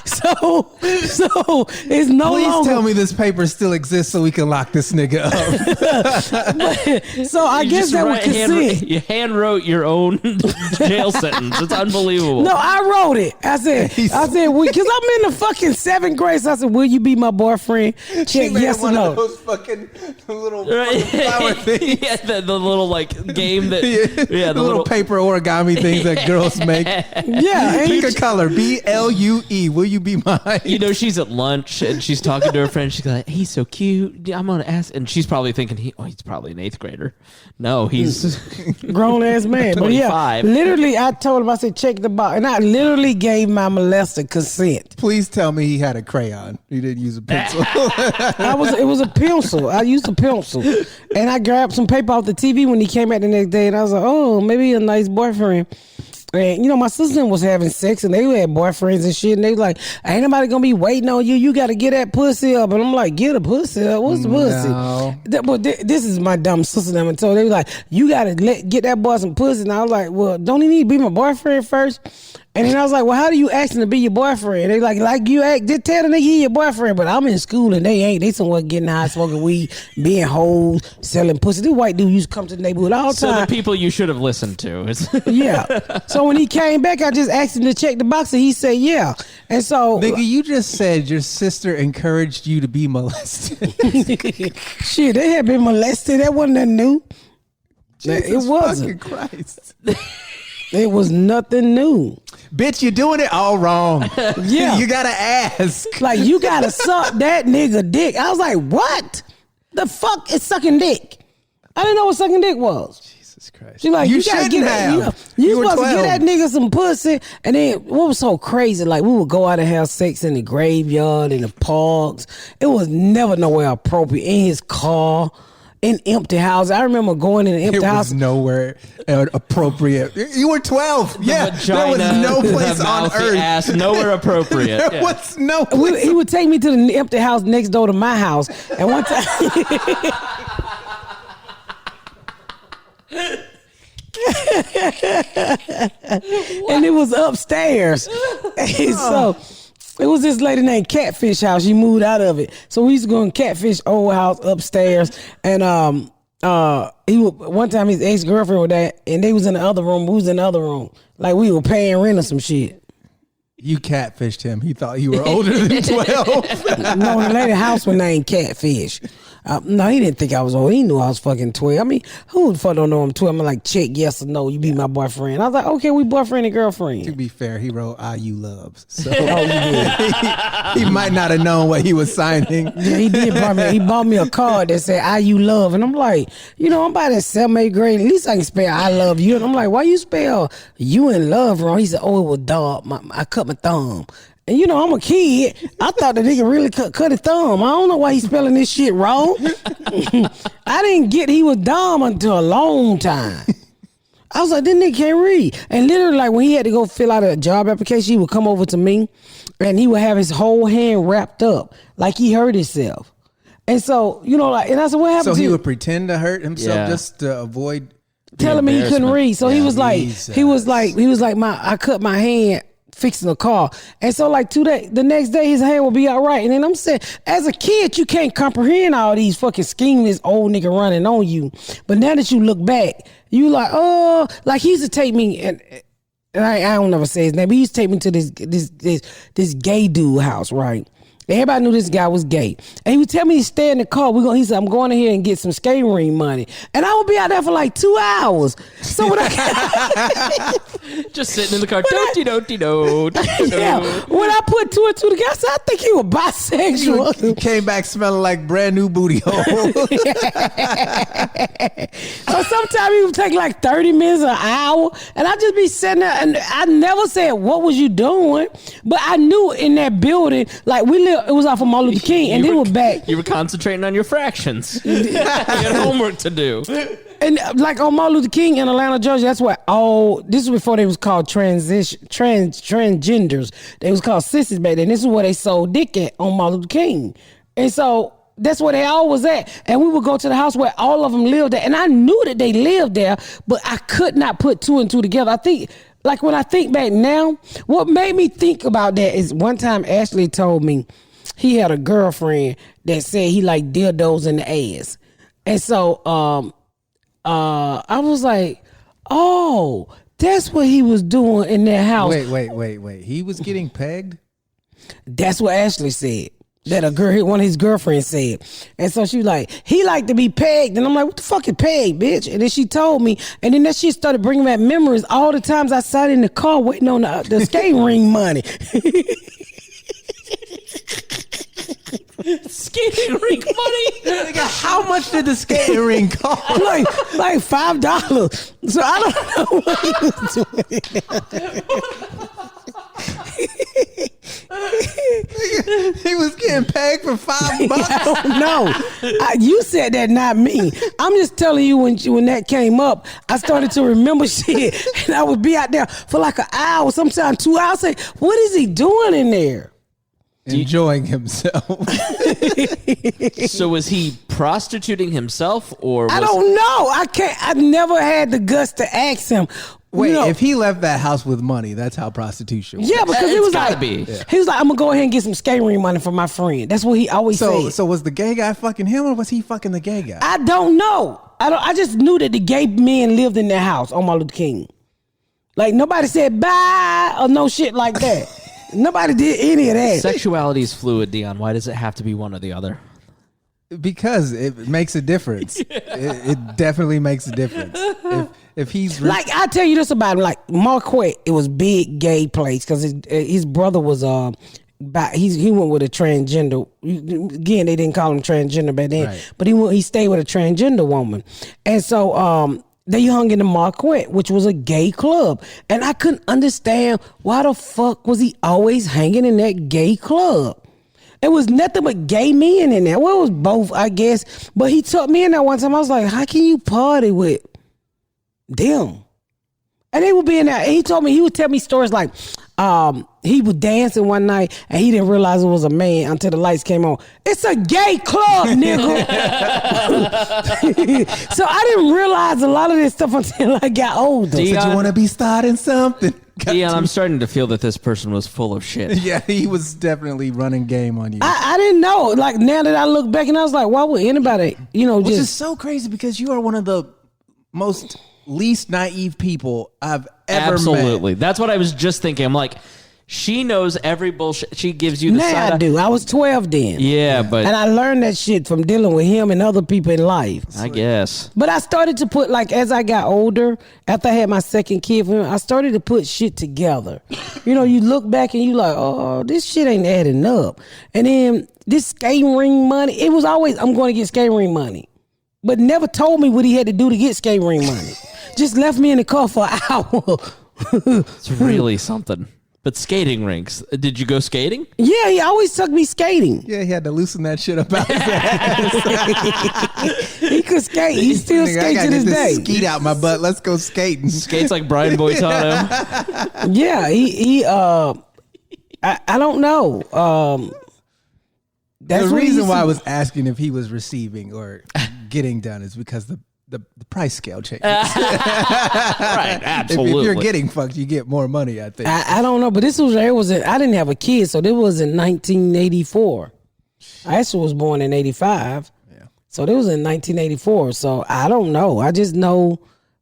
So it's no Please longer. tell me this paper still exists so we can lock this nigga up. So I guess that was consent. You hand wrote your own jail sentence. It's unbelievable. No, I wrote it. I said, because I'm in the fucking 7th grade. So I said, will you be my boyfriend? Check yes or no. Of those fucking little flower things. Yeah, the little like game that. Yeah, the little paper origami things that girls make. Yeah, pick a color. BLUE. Will you be mine? You know, she's at lunch and she's talking to her friend. She's like, he's so cute. I'm gonna ask, and she's probably thinking he's probably an 8th grader. No, he's grown ass man. But yeah, literally, I told him, I said, check the box, and I literally gave my molester consent. Please tell me he had a crayon. He didn't use a pencil. It was a pencil. I used a pencil, and I grabbed some paper off the TV when he came back the next day, and I was like, oh, maybe a nice boyfriend. And, my sister was having sex and they had boyfriends and shit. And they was like, ain't nobody going to be waiting on you. You got to get that pussy up. And I'm like, get a pussy up? What's the pussy? But this is my dumb sister. And so they was like, you got to get that boy some pussy. And I was like, well, don't he need to be my boyfriend first? And then I was like, well, how do you ask him to be your boyfriend? They like you act, just tell the nigga he your boyfriend, but I'm in school and they ain't. They somewhere getting high, smoking weed, being hoes, selling pussy. This white dude used to come to the neighborhood all the time. So the people you should have listened to. Yeah. So when he came back, I just asked him to check the box and he said, yeah. And so. Nigga, you just said your sister encouraged you to be molested. Shit, they had been molested. That wasn't nothing new. Jesus it wasn't. Fucking Christ. It was nothing new. Bitch, you're doing it all wrong. Yeah. You gotta ask. Like, you gotta suck that nigga dick. I was like, what? The fuck is sucking dick? I didn't know what sucking dick was. Jesus Christ. She's like, you gotta shouldn't have. You supposed 12. To get that nigga some pussy. And then what was so crazy, like we would go out and have sex in the graveyard, in the parks. It was never nowhere appropriate. In his car. In empty houses. I remember going in an empty house. It was nowhere appropriate. You were 12. There was no place on earth. Ass, nowhere appropriate. There was no place. He would take me to the empty house next door to my house. And one time... and it was upstairs. And so... It was this lady named Catfish House. She moved out of it. So we used to go in Catfish old house upstairs. And one time his ex-girlfriend was there and they was in the other room. We was in the other room. Like we were paying rent or some shit. You catfished him. He thought you were older than 12. No, the lady house was named Catfish. No, he didn't think I was old. He knew I was fucking 12. I mean, who the fuck don't know I'm 12? I'm like, check yes or no. You be my boyfriend. I was like, okay, we boyfriend and girlfriend. To be fair, he wrote IU loves. So he might not have known what he was signing. Yeah, he did. He bought me a card that said IU love. And I'm like, I'm about in 7th, 8th grade. At least I can spell I love you. And I'm like, why you spell you in love wrong? He said, oh, it was dog. I cut my thumb. And I'm a kid. I thought the nigga really cut his thumb. I don't know why he's spelling this shit wrong. I didn't get he was dumb until a long time. I was like, this nigga can't read. And literally, like, when he had to go fill out a job application, he would come over to me and he would have his whole hand wrapped up like he hurt himself. And so, and I said, what happened to you? So he would pretend to hurt himself just to avoid telling me he couldn't read. So he was like, I cut my hand fixing a car. And so like the next day his hand will be all right. And then I'm saying, as a kid, you can't comprehend all these fucking schemes this old nigga running on you. But now that you look back, you like, oh, like he used to take me and I don't never say his name, but he used to take me to this gay dude house, right? Everybody knew this guy was gay. And he would tell me to stay in the car. He said, I'm going in here and get some skating ring money. And I would be out there for like 2 hours. So when I just sitting in the car. Yeah. When I put 2 and 2 together, I said, I think he was bisexual. He came back smelling like brand new booty hole. So sometimes he would take like 30 minutes or an hour. And I'd just be sitting there and I never said, what was you doing? But I knew in that building, like it was off of Martin Luther King, and then we're back. You were concentrating on your fractions. You had homework to do. And like on Martin Luther King in Atlanta, Georgia, that's where this was before they was called transgenders. They was called sissies back then. This is where they sold dick at on Martin Luther King. And so That's where they all was at. And we would go to the house where all of them lived at. And I knew that they lived there, but I could not put two and two together. I think, like when I think back now, what made me think about that is one time Ashley told me he had a girlfriend that said he liked dildos in the ass. And so I was like, oh, that's what he was doing in that house. Wait. He was getting pegged? That's what Ashley said. That one of his girlfriends said. And so she was like, he liked to be pegged. And I'm like, what the fuck is pegged, bitch? And then she told me. And then that shit started bringing back memories. All the times I sat in the car waiting on the skate ring money. Skating rink money? How much did the skating ring cost? like $5. So I don't know what he was doing. He was getting paid for $5. I don't know. You said that, not me. I'm just telling you when that came up, I started to remember shit, and I would be out there for like an hour, sometimes 2 hours. Say, what is he doing in there? Enjoying himself. So was he prostituting himself, or I don't know. I never had the guts to ask him. Wait, if he left that house with money, that's how prostitution works. Yeah, because he was like, Yeah. he was like, I'm gonna go ahead and get some skating ring money for my friend. That's what he always said. So was the gay guy fucking him, or was he fucking the gay guy? I don't know. I just knew that the gay men lived in their house on Martin Luther King. Like nobody said bye or no shit like that. Nobody did any of that. Sexuality is fluid, Dion. Why does it have to be one or the other? Because it makes a difference. It definitely makes a difference. If he's like, I tell you this about him, like Marquette, it was big gay place because his brother was he went with a transgender. Again, they didn't call him transgender back then, right. But he stayed with a transgender woman, and so they hung in the Marquette, which was a gay club, and I couldn't understand why the fuck was he always hanging in that gay club. It was nothing but gay men in there. Well, it was both, I guess. But he took me in there one time. I was like, how can you party with them? And they would be in there. And he would tell me stories like he was dancing one night and he didn't realize it was a man until the lights came on. It's a gay club, nigga. So I didn't realize a lot of this stuff until I got older. Dion, so you want to be starting something? Dion, I'm starting to feel that this person was full of shit. Yeah, he was definitely running game on you. I didn't know. Like, now that I look back and I was like, why would anybody, Which is so crazy because you are one of the most least naive people I've ever Absolutely. met. That's what I was just thinking. I'm like, she knows every bullshit. She gives you the now side. I do. I was 12 then. Yeah, but... And I learned that shit from dealing with him and other people in life. I guess. But I started to put, like, as I got older, after I had my second kid for him, I started to put shit together. You look back and you like, oh, this shit ain't adding up. And then this skating ring money, it was always, I'm going to get skating ring money. But never told me what he had to do to get skating ring money. Just left me in the car for an hour. It's really something. But skating rinks. Did you go skating? Yeah, he always took me skating. Yeah, he had to loosen that shit up out his ass. He could skate. He still skates to this day. Skeet out my butt. Let's go skating. Skates like Brian Boitano. Yeah, I don't know. That's the reason why I was asking if he was receiving or getting done is because the price scale changes. Right, absolutely. If you're getting fucked, you get more money, I think. I don't know, but I didn't have a kid, so this was in 1984. I actually was born in 85. Yeah. So this was in 1984. So I don't know. I just know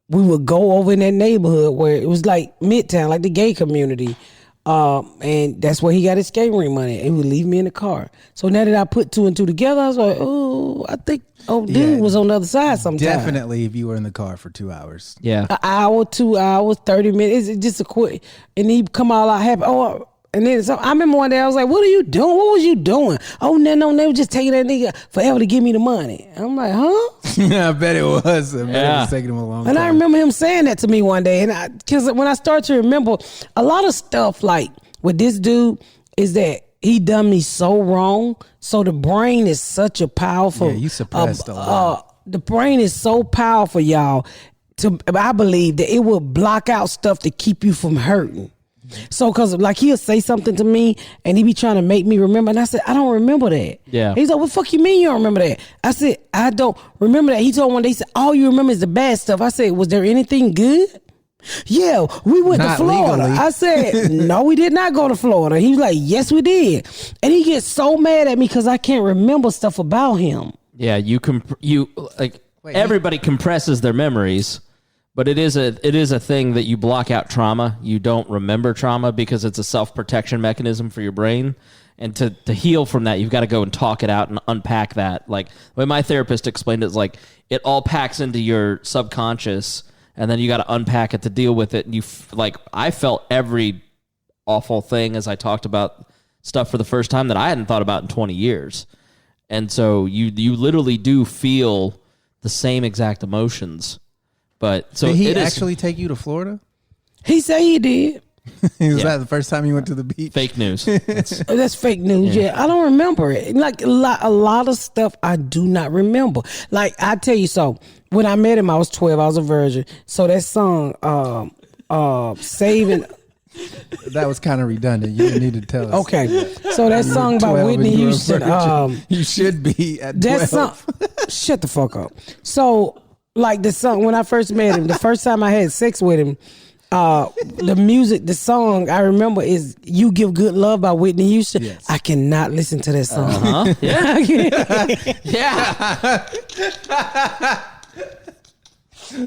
we would go over in that neighborhood where it was like Midtown, like the gay community. And that's where he got his skating ring money. And he would leave me in the car. So now that I put two and two together, I was like, oh, I think dude was on the other side sometimes. Definitely if you were in the car for 2 hours. Yeah. An hour, 2 hours, 30 minutes. It's just a quick. And he'd come all out happy. Oh, and then I remember one day I was like, what are you doing? What was you doing? Oh, no, they were just taking that nigga forever to give me the money. And I'm like, huh? Yeah, I bet it was. I bet it was taking him a long time. And I remember him saying that to me one day. And because when I start to remember a lot of stuff like with this dude is that he done me so wrong. So the brain is such a powerful. Yeah, you suppressed a lot. The brain is so powerful, y'all. I believe that it will block out stuff to keep you from hurting. So, cause like he'll say something to me and he be trying to make me remember. And I said, I don't remember that. Yeah. He's like, what the fuck you mean you don't remember that? I said, I don't remember that. He told one day, he said, all you remember is the bad stuff. I said, was there anything good? Yeah, we went to Florida. Legally. I said, no, we did not go to Florida. He was like, yes, we did. And he gets so mad at me because I can't remember stuff about him. Yeah, everybody compresses their memories. But it is a thing that you block out trauma. You don't remember trauma because it's a self-protection mechanism for your brain. And to heal from that, you've got to go and talk it out and unpack that. Like the way my therapist explained it, is like it all packs into your subconscious, and then you got to unpack it to deal with it. And I felt every awful thing as I talked about stuff for the first time that I hadn't thought about in 20 years. And so you literally do feel the same exact emotions. But so did he actually take you to Florida? He said he did. Was that the first time you went to the beach? Fake news. That's fake news. Yeah, I don't remember it. Like a lot of stuff I do not remember. Like I tell you, so when I met him, I was 12. I was a virgin. So that song, "Saving." That was kind of redundant. You didn't need to tell us. Okay, so that song by Whitney Houston. You should be at 12. That song. Shut the fuck up. So. Like the song, when I first met him, the first time I had sex with him, the music, the song I remember is "You Give Good Love" by Whitney Houston. Yes. I cannot listen to that song. Uh-huh. Yeah.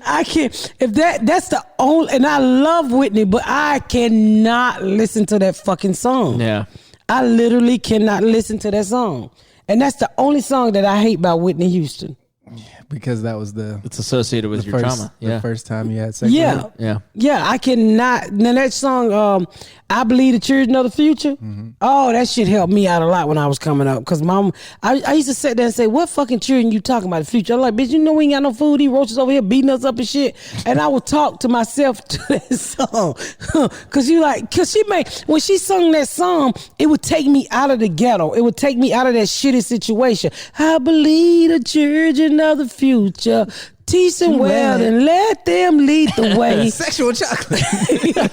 I can't. If that's the only, and I love Whitney, but I cannot listen to that fucking song. Yeah. I literally cannot listen to that song. And that's the only song that I hate by Whitney Houston. Because that was it's associated with your trauma. The first time you had sex with her. Yeah, I cannot. Now that song, I Believe the Children of the Future. Mm-hmm. Oh, that shit helped me out a lot when I was coming up. Because mom, I used to sit there and say, what fucking children you talking about the future? I'm like, bitch, you know we ain't got no food. These roaches over here beating us up and shit. And I would talk to myself to that song. Because when she sung that song, it would take me out of the ghetto. It would take me out of that shitty situation. I believe the children of the future. Teach them well and let them lead the way. Sexual chocolate.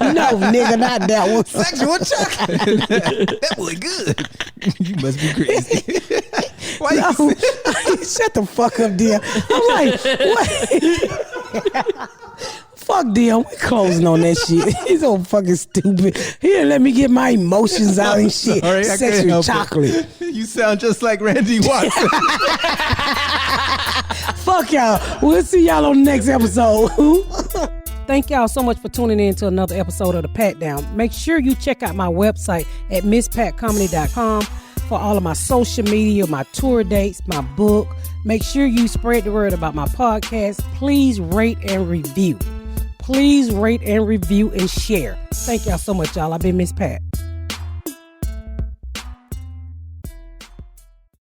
No, nigga, not that one. Sexual chocolate. That boy good. You must be crazy. Why no, shut the fuck up, dear. I'm like, what? Fuck Dion, we closing on that shit. He's so fucking stupid. He didn't let me get my emotions out and shit. Sorry, Sexual chocolate. You sound just like Randy Watson. Fuck y'all. We'll see y'all on the next episode. Thank y'all so much for tuning in to another episode of The Pat Down. Make sure you check out my website at misspatcomedy.com for all of my social media, my tour dates, my book. Make sure you spread the word about my podcast. Please rate and review. Please rate and review and share. Thank y'all so much, y'all. I've been Miss Pat.